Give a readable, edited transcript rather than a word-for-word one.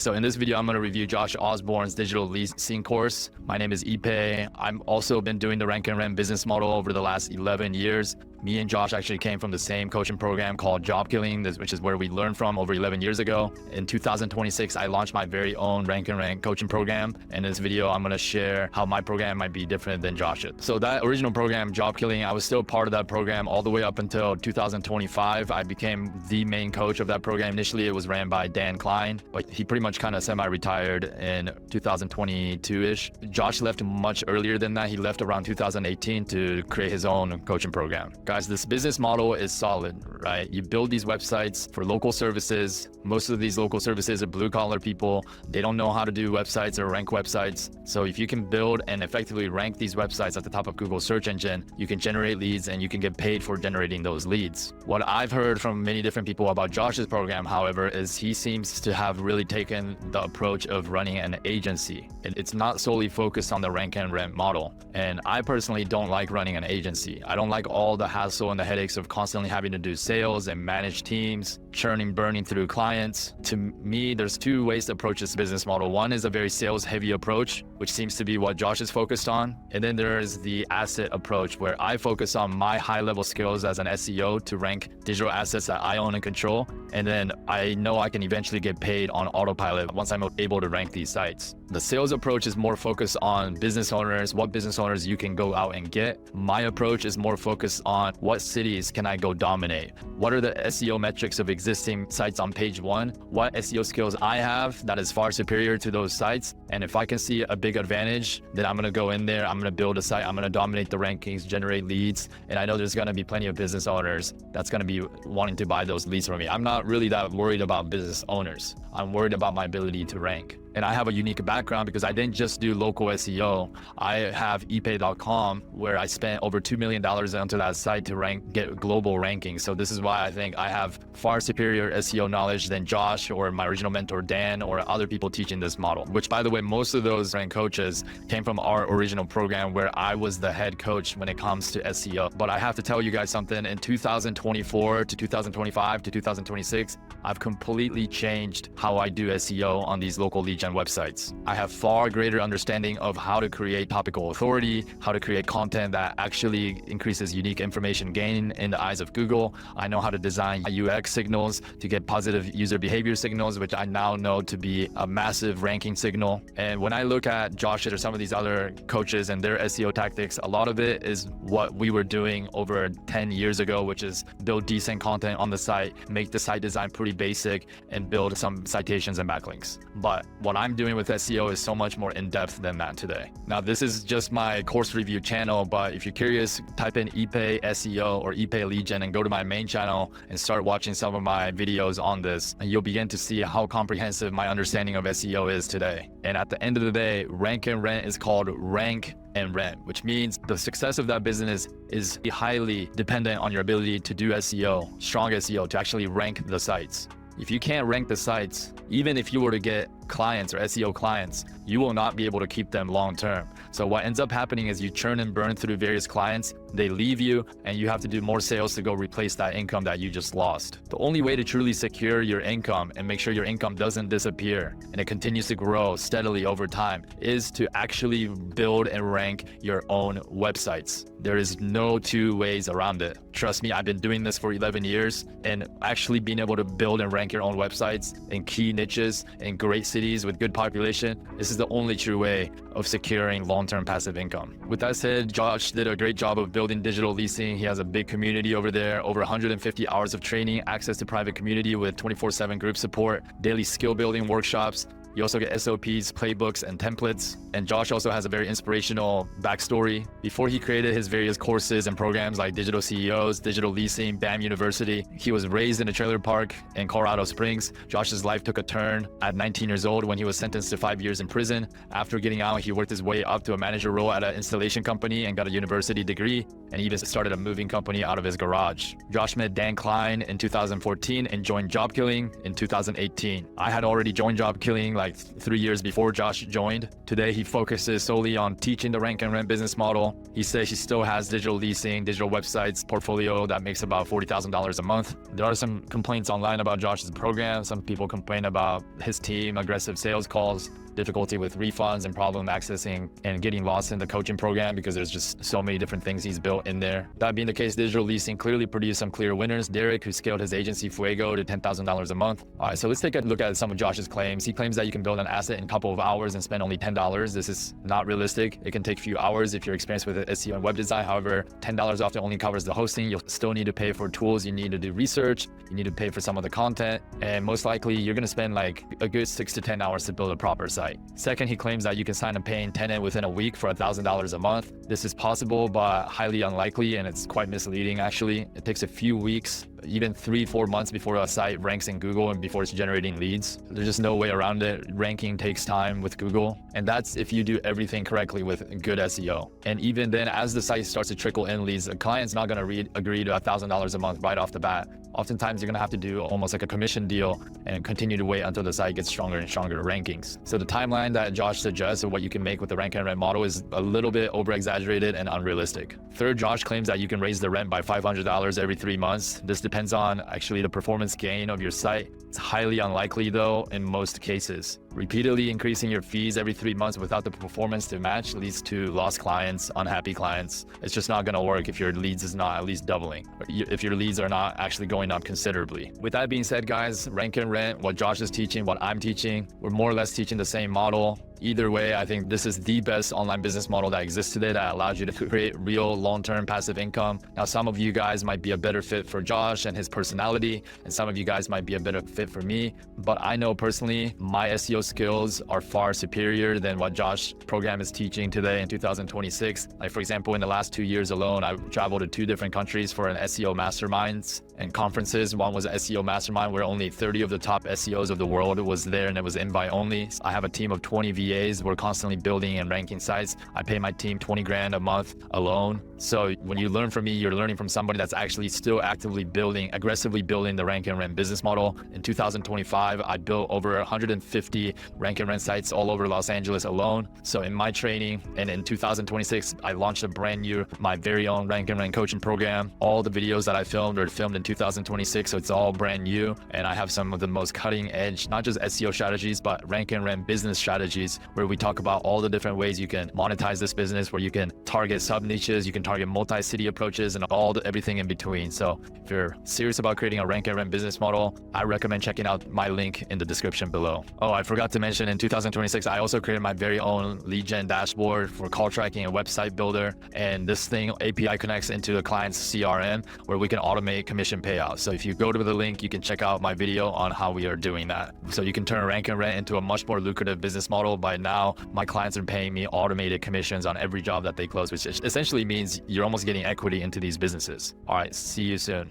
So in this video, I'm going to review Josh Osborne's digital leasing course. My name is Ipe. I've also been doing the rank and rent business model over the last 11 years. Me and Josh actually came from the same coaching program called Job Killing, which is where we learned from over 11 years ago. In 2026, I launched my very own rank and rent coaching program. In this video, I'm going to share how my program might be different than Josh's. So that original program, Job Killing, I was still part of that program all the way up until 2025. I became the main coach of that program. Initially, it was ran by Dan Klein, but he pretty much kind of semi-retired in 2022-ish. Josh left much earlier than that. He left around 2018 to create his own coaching program. Guys, this business model is solid, right? You build these websites for local services. Most of these local services are blue-collar people. They don't know how to do websites or rank websites. So if you can build and effectively rank these websites at the top of Google search engine, you can generate leads and you can get paid for generating those leads. What I've heard from many different people about Josh's program, however, is he seems to have really taken the approach of running an agency. It's not solely focused on the rank and rent model. And I personally don't like running an agency. I don't like all the hassle and the headaches of constantly having to do sales and manage teams, churning, burning through clients. To me, there's two ways to approach this business model. One is a very sales-heavy approach, which seems to be what Josh is focused on. And then there is the asset approach, where I focus on my high-level skills as an SEO to rank digital assets that I own and control. And then I know I can eventually get paid on autopilot once I'm able to rank these sites. The sales approach is more focused on business owners, what business owners you can go out and get. My approach is more focused on what cities can I go dominate? What are the SEO metrics of existing sites on page one? What SEO skills I have that is far superior to those sites? And if I can see a big advantage, then I'm gonna go in there, I'm gonna build a site, I'm gonna dominate the rankings, generate leads. And I know there's gonna be plenty of business owners that's gonna be wanting to buy those leads from me. I'm not really that worried about business owners. I'm worried about my ability to rank. And I have a unique background because I didn't just do local SEO. I have ePay.com, where I spent over $2 million onto that site to get global rankings. So this is why I think I have far superior SEO knowledge than Josh or my original mentor, Dan, or other people teaching this model, which, by the way, most of those rank coaches came from our original program where I was the head coach when it comes to SEO. But I have to tell you guys something. In 2024 to 2025 to 2026, I've completely changed how I do SEO on these local lead gen websites. I have far greater understanding of how to create topical authority, how to create content that actually increases unique information gain in the eyes of Google. I know how to design UX signals to get positive user behavior signals, which I now know to be a massive ranking signal. And when I look at Josh or some of these other coaches and their SEO tactics, a lot of it is what we were doing over 10 years ago, which is build decent content on the site, make the site design pretty basic, and build some citations and backlinks. But what I'm doing with SEO is so much more in-depth than that today. Now, this is just my course review channel, but if you're curious, type in Ipe SEO or Ipe Lead Gen and go to my main channel and start watching some of my videos on this, and you'll begin to see how comprehensive my understanding of SEO is today. And at the end of the day, rank and rent is called rank and rent, which means the success of that business is highly dependent on your ability to do SEO, strong SEO, to actually rank the sites. If you can't rank the sites, even if you were to get clients or SEO clients, you will not be able to keep them long term. So what ends up happening is you churn and burn through various clients, they leave you, and you have to do more sales to go replace that income that you just lost. The only way to truly secure your income and make sure your income doesn't disappear and it continues to grow steadily over time is to actually build and rank your own websites. There is no two ways around it. Trust me, I've been doing this for 11 years, and actually being able to build and rank your own websites in key niches in great cities with good population, this is the only true way of securing long-term passive income. With that said, Josh did a great job of building digital leasing. He has a big community over there, over 150 hours of training, access to private community with 24/7 group support, daily skill building workshops. You also get SOPs, playbooks, and templates. And Josh also has a very inspirational backstory. Before he created his various courses and programs like Digital CEOs, Digital Leasing, BAM University, he was raised in a trailer park in Colorado Springs. Josh's life took a turn at 19 years old when he was sentenced to 5 years in prison. After getting out, he worked his way up to a manager role at an installation company and got a university degree, and even started a moving company out of his garage. Josh met Dan Klein in 2014 and joined Job Killing in 2018. I had already joined Job Killing like like 3 years before Josh joined. Today, he focuses solely on teaching the rank and rent business model. He says he still has digital leasing, digital websites portfolio that makes about $40,000 a month. There are some complaints online about Josh's program. Some people complain about his team, aggressive sales calls, difficulty with refunds, and problem accessing and getting lost in the coaching program because there's just so many different things he's built in there. That being the case, digital leasing clearly produced some clear winners. Derek, who scaled his agency Fuego to $10,000 a month. All right, so let's take a look at some of Josh's claims. He claims that you can build an asset in a couple of hours and spend only $10. This is not realistic. It can take a few hours if you're experienced with SEO and web design. However, $10 often only covers the hosting. You'll still need to pay for tools. You need to do research. You need to pay for some of the content. And most likely, you're going to spend like a good 6 to 10 hours to build a proper site. Second, he claims that you can sign a paying tenant within a week for $1,000 a month. This is possible, but highly unlikely, and it's quite misleading actually. It takes a few weeks, even 3-4 months before a site ranks in Google and before it's generating leads. There's just no way around it. Ranking takes time with Google, and that's if you do everything correctly with good SEO. And even then, as the site starts to trickle in leads, a client's not going to agree to $1,000 a month right off the bat. Oftentimes, you're going to have to do almost like a commission deal and continue to wait until the site gets stronger and stronger rankings. So the timeline that Josh suggests of what you can make with the rank and rent model is a little bit over-exaggerated and unrealistic. Third, Josh claims that you can raise the rent by $500 every 3 months. This depends on actually the performance gain of your site. It's highly unlikely though in most cases. Repeatedly increasing your fees every 3 months without the performance to match leads to lost clients, unhappy clients. It's just not going to work if your leads is not at least doubling, or if your leads are not actually going up considerably. With that being said, guys, rank and rent, what Josh is teaching, what I'm teaching, we're more or less teaching the same model. Either way, I think this is the best online business model that exists today that allows you to create real long-term passive income. Now, some of you guys might be a better fit for Josh and his personality, and some of you guys might be a better fit for me. But I know personally, my SEO skills are far superior than what Josh's program is teaching today in 2026. Like for example, in the last 2 years alone, I traveled to 2 different countries for an SEO masterminds and conferences. One was an SEO mastermind where only 30 of the top SEOs of the world was there, and it was invite only. I have a team of 20 VAs. We're constantly building and ranking sites. I pay my team 20 grand a month alone. So when you learn from me, you're learning from somebody that's actually still actively building, aggressively building the rank and rent business model. In 2025, I built over 150 rank and rent sites all over Los Angeles alone. So in my training, and in 2026, I launched a brand new, my very own rank and rent coaching program. All the videos that I filmed are filmed in 2026, so it's all brand new. And I have some of the most cutting edge, not just SEO strategies, but rank and rent business strategies, where we talk about all the different ways you can monetize this business, where you can target sub niches, you can target multi-city approaches, and everything in between. So if you're serious about creating a rank and rent business model, I recommend checking out my link in the description below. Oh, I forgot to mention, in 2026, I also created my very own lead gen dashboard for call tracking and website builder. And this thing API connects into the client's CRM, where we can automate commission payouts. So if you go to the link, you can check out my video on how we are doing that. So you can turn rank and rent into a much more lucrative business model. By now, my clients are paying me automated commissions on every job that they close, which essentially means you're almost getting equity into these businesses. All right, see you soon.